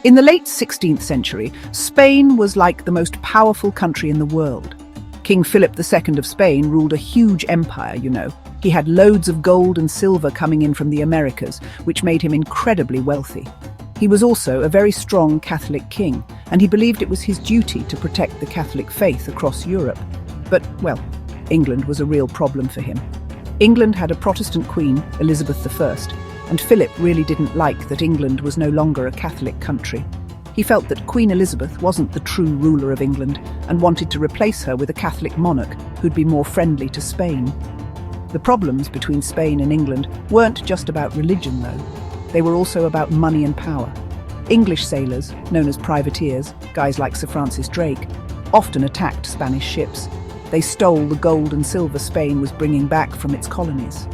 In the late 16th century, Spain was like the most powerful country in the world. King Philip II of Spain ruled a huge empire, you know. He had loads of gold and silver coming in from the Americas, which made him incredibly wealthy. He was also a very strong Catholic king, and he believed it was his duty to protect the Catholic faith across Europe. But, well, England was a real problem for him. England had a Protestant queen, Elizabeth I, and Philip really didn't like that England was no longer a Catholic country. He felt that Queen Elizabeth wasn't the true ruler of England and wanted to replace her with a Catholic monarch who'd be more friendly to Spain. The problems between Spain and England weren't just about religion, though. They were also about money and power. English sailors, known as privateers, guys like Sir Francis Drake, often attacked Spanish ships. They stole the gold and silver Spain was bringing back from its colonies.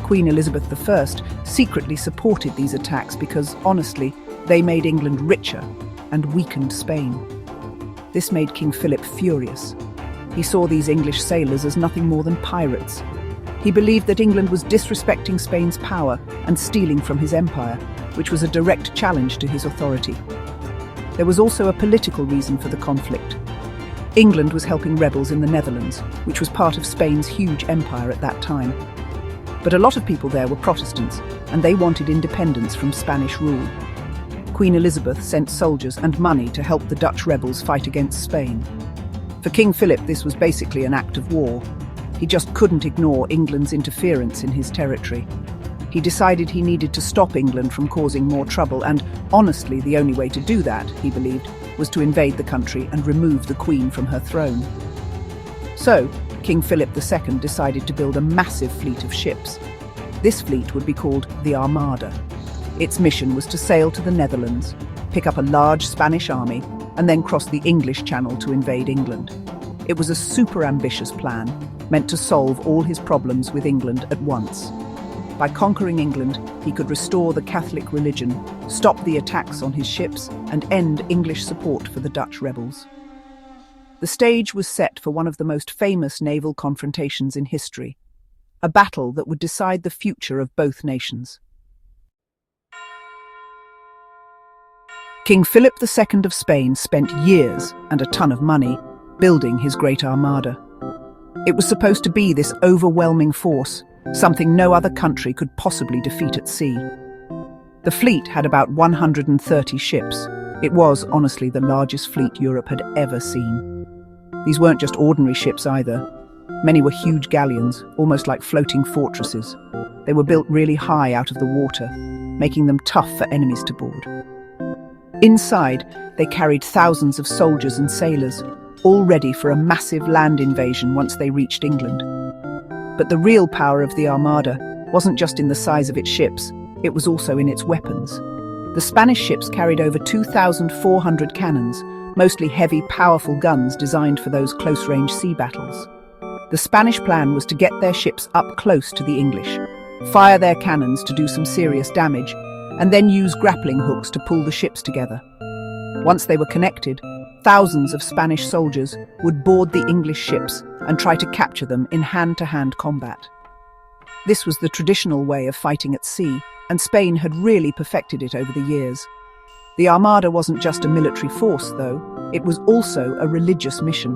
Queen Elizabeth I secretly supported these attacks because, honestly, they made England richer and weakened Spain. This made King Philip furious. He saw these English sailors as nothing more than pirates. He believed that England was disrespecting Spain's power and stealing from his empire, which was a direct challenge to his authority. There was also a political reason for the conflict. England was helping rebels in the Netherlands, which was part of Spain's huge empire at that time. But a lot of people there were Protestants, and they wanted independence from Spanish rule. Queen Elizabeth sent soldiers and money to help the Dutch rebels fight against Spain. For King Philip, this was basically an act of war. He just couldn't ignore England's interference in his territory. He decided he needed to stop England from causing more trouble, and honestly, the only way to do that, he believed, was to invade the country and remove the Queen from her throne. So, King Philip II decided to build a massive fleet of ships. This fleet would be called the Armada. Its mission was to sail to the Netherlands, pick up a large Spanish army, and then cross the English Channel to invade England. It was a super ambitious plan, meant to solve all his problems with England at once. By conquering England, he could restore the Catholic religion, stop the attacks on his ships, and end English support for the Dutch rebels. The stage was set for one of the most famous naval confrontations in history, a battle that would decide the future of both nations. King Philip II of Spain spent years and a ton of money building his great armada. It was supposed to be this overwhelming force, something no other country could possibly defeat at sea. The fleet had about 130 ships. It was, honestly, the largest fleet Europe had ever seen. These weren't just ordinary ships either. Many were huge galleons, almost like floating fortresses. They were built really high out of the water, making them tough for enemies to board. Inside, they carried thousands of soldiers and sailors, all ready for a massive land invasion once they reached England. But the real power of the Armada wasn't just in the size of its ships, it was also in its weapons. The Spanish ships carried over 2,400 cannons, mostly heavy, powerful guns designed for those close-range sea battles. The Spanish plan was to get their ships up close to the English, fire their cannons to do some serious damage, and then use grappling hooks to pull the ships together. Once they were connected, thousands of Spanish soldiers would board the English ships and try to capture them in hand-to-hand combat. This was the traditional way of fighting at sea, and Spain had really perfected it over the years. The Armada wasn't just a military force, though. It was also a religious mission.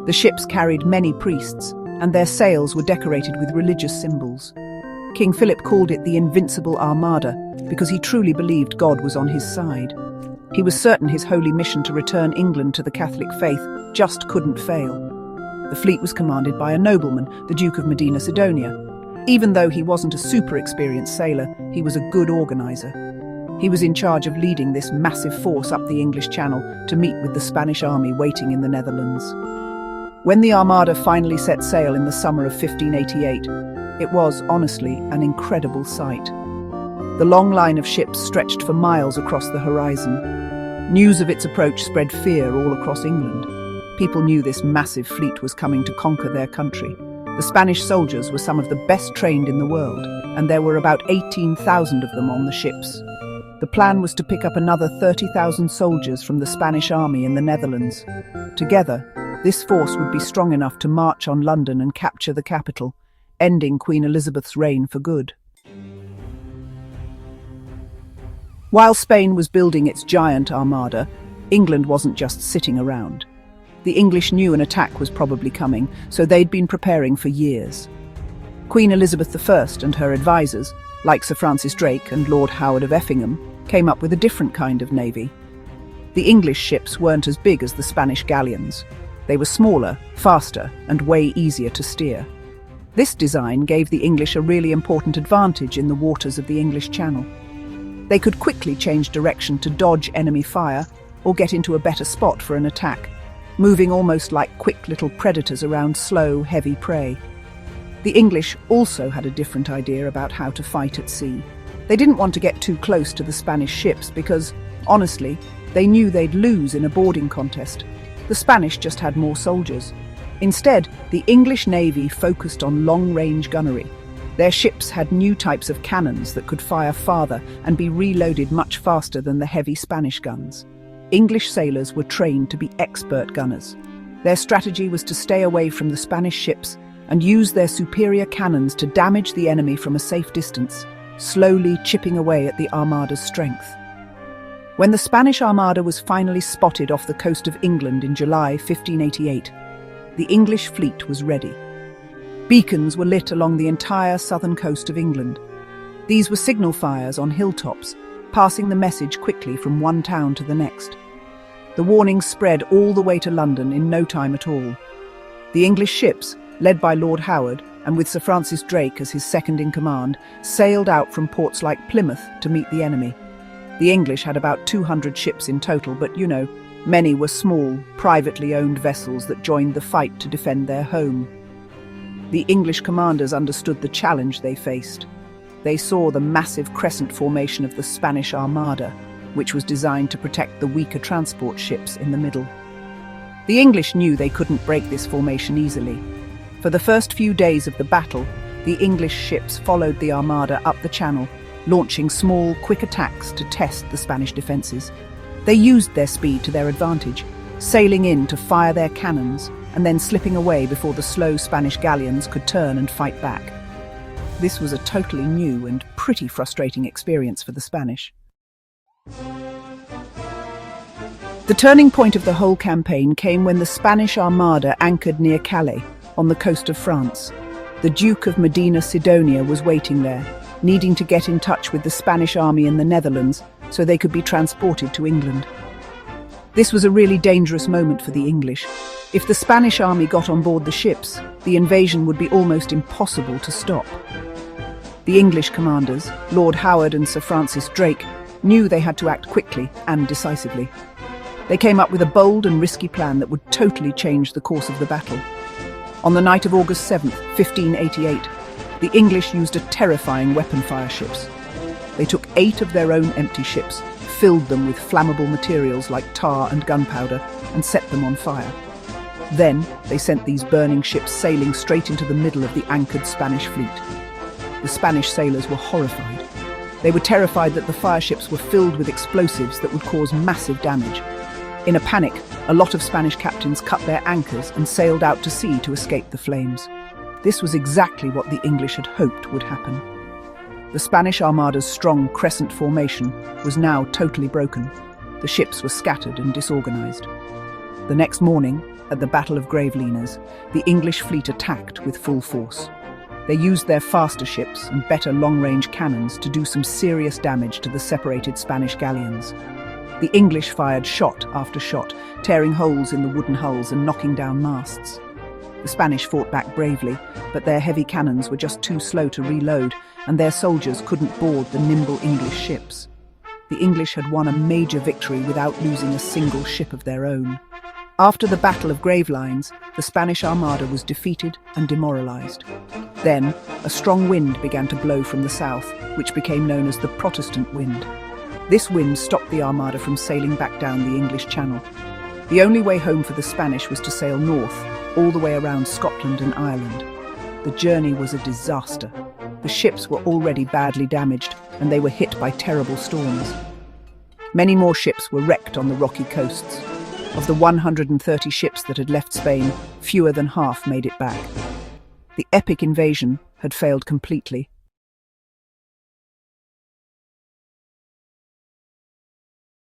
The ships carried many priests, and their sails were decorated with religious symbols. King Philip called it the Invincible Armada because he truly believed God was on his side. He was certain his holy mission to return England to the Catholic faith just couldn't fail. The fleet was commanded by a nobleman, the Duke of Medina Sidonia. Even though he wasn't a super experienced sailor, he was a good organizer. He was in charge of leading this massive force up the English Channel to meet with the Spanish army waiting in the Netherlands. When the Armada finally set sail in the summer of 1588, it was, honestly, an incredible sight. The long line of ships stretched for miles across the horizon. News of its approach spread fear all across England. People knew this massive fleet was coming to conquer their country. The Spanish soldiers were some of the best trained in the world, and there were about 18,000 of them on the ships. The plan was to pick up another 30,000 soldiers from the Spanish army in the Netherlands. Together, this force would be strong enough to march on London and capture the capital, ending Queen Elizabeth's reign for good. While Spain was building its giant armada, England wasn't just sitting around. The English knew an attack was probably coming, so they'd been preparing for years. Queen Elizabeth I and her advisors, like Sir Francis Drake and Lord Howard of Effingham, came up with a different kind of navy. The English ships weren't as big as the Spanish galleons. They were smaller, faster, and way easier to steer. This design gave the English a really important advantage in the waters of the English Channel. They could quickly change direction to dodge enemy fire or get into a better spot for an attack, moving almost like quick little predators around slow, heavy prey. The English also had a different idea about how to fight at sea. They didn't want to get too close to the Spanish ships because, honestly, they knew they'd lose in a boarding contest. The Spanish just had more soldiers. Instead, the English Navy focused on long-range gunnery. Their ships had new types of cannons that could fire farther and be reloaded much faster than the heavy Spanish guns. English sailors were trained to be expert gunners. Their strategy was to stay away from the Spanish ships and use their superior cannons to damage the enemy from a safe distance, slowly chipping away at the Armada's strength. When the Spanish Armada was finally spotted off the coast of England in July 1588, the English fleet was ready. Beacons were lit along the entire southern coast of England. These were signal fires on hilltops, passing the message quickly from one town to the next. The warnings spread all the way to London in no time at all. The English ships, led by Lord Howard and with Sir Francis Drake as his second-in-command, sailed out from ports like Plymouth to meet the enemy. The English had about 200 ships in total, but, many were small, privately owned vessels that joined the fight to defend their home. The English commanders understood the challenge they faced. They saw the massive crescent formation of the Spanish Armada, which was designed to protect the weaker transport ships in the middle. The English knew they couldn't break this formation easily. For the first few days of the battle, the English ships followed the Armada up the Channel, launching small, quick attacks to test the Spanish defences. They used their speed to their advantage, sailing in to fire their cannons and then slipping away before the slow Spanish galleons could turn and fight back. This was a totally new and pretty frustrating experience for the Spanish. The turning point of the whole campaign came when the Spanish Armada anchored near Calais, on the coast of France. The Duke of Medina Sidonia was waiting there, needing to get in touch with the Spanish army in the Netherlands so they could be transported to England. This was a really dangerous moment for the English. If the Spanish army got on board the ships, the invasion would be almost impossible to stop. The English commanders, Lord Howard and Sir Francis Drake, knew they had to act quickly and decisively. They came up with a bold and risky plan that would totally change the course of the battle. On the night of August 7th, 1588, the English used a terrifying weapon fire ships. They took 8 of their own empty ships, filled them with flammable materials like tar and gunpowder, and set them on fire. Then they sent these burning ships sailing straight into the middle of the anchored Spanish fleet. The Spanish sailors were horrified. They were terrified that the fire ships were filled with explosives that would cause massive damage. In a panic, a lot of Spanish captains cut their anchors and sailed out to sea to escape the flames. This was exactly what the English had hoped would happen. The Spanish Armada's strong crescent formation was now totally broken. The ships were scattered and disorganized. The next morning, at the Battle of Gravelines, the English fleet attacked with full force. They used their faster ships and better long-range cannons to do some serious damage to the separated Spanish galleons. The English fired shot after shot, tearing holes in the wooden hulls and knocking down masts. The Spanish fought back bravely, but their heavy cannons were just too slow to reload, and their soldiers couldn't board the nimble English ships. The English had won a major victory without losing a single ship of their own. After the Battle of Gravelines, the Spanish Armada was defeated and demoralized. Then, a strong wind began to blow from the south, which became known as the Protestant wind. This wind stopped the Armada from sailing back down the English Channel. The only way home for the Spanish was to sail north, all the way around Scotland and Ireland. The journey was a disaster. The ships were already badly damaged, and they were hit by terrible storms. Many more ships were wrecked on the rocky coasts. Of the 130 ships that had left Spain, fewer than half made it back. The epic invasion had failed completely,